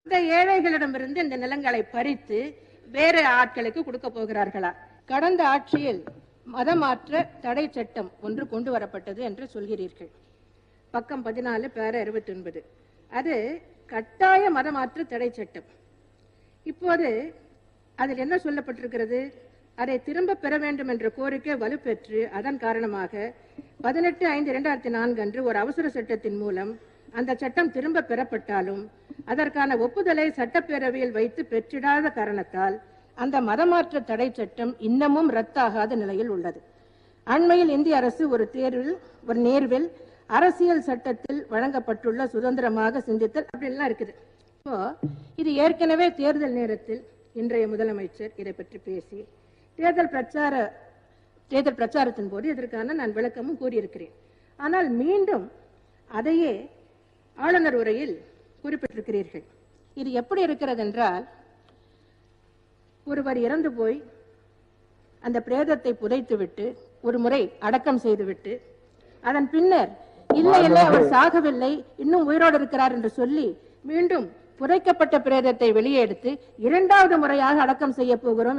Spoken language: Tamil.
இந்த ஏழைகளிடமிருந்து இந்த நிலங்களை பறித்து வேறு ஆட்களுக்கு கொடுக்க போகிறார்களா? கடந்த ஆட்சியில் மதமாற்ற தடை சட்டம் ஒன்று கொண்டு வரப்பட்டது என்று சொல்கிறீர்கள். பக்கம் 14 பேர 29. அது கட்டாய மதமாற்ற தடை சட்டம். இப்போது அதில் என்ன சொல்லப்பட்டிருக்கிறது? அதை திரும்ப பெற வேண்டும் என்ற கோரிக்கை வலுப்பெற்று அதன் காரணமாக 18/5/2004 அன்று ஒரு அவசர சட்டத்தின் மூலம் அந்த சட்டம் திரும்ப பெறப்பட்டாலும் அதற்கான ஒப்புதலை சட்டப்பேரவையில் வைத்து பெற்றிடாத காரணத்தால் அந்த மதமாற்ற தடை சட்டம் இன்னமும் ரத்தாகாத நிலையில் உள்ளது. அண்மையில் இந்திய அரசு ஒரு நேர்வில் அரசியல் சட்டத்தில் வழங்கப்பட்டுள்ள சுதந்திரமாக சிந்தித்தல் அப்படின்லாம் இருக்குது. இப்போ இது ஏற்கனவே தேர்தல் நேரத்தில் இன்றைய முதலமைச்சர் இதை பற்றி பேசி தேர்தல் பிரச்சாரத்தின் போது இதற்கான நான் விளக்கமும் கூறியிருக்கிறேன். ஆனால் மீண்டும் அதையே ஆளுநர் உரையில் குறிப்பிட்டிருக்கிறீர்கள். இது எப்படி இருக்கிறது என்றால், ஒருவர் இறந்து போய் அந்த பிரேதத்தை புதைத்துவிட்டு ஒரு முறை அடக்கம் செய்துவிட்டு அதன் பின்னர் இல்லை அவர் சாகவில்லை இன்னும் உயிரோடு இருக்கிறார் என்று சொல்லி மீண்டும் புதைக்கப்பட்ட பிரேதத்தை வெளியே எடுத்து இரண்டாவது முறையாக அடக்கம் செய்ய போகிறோம் என்று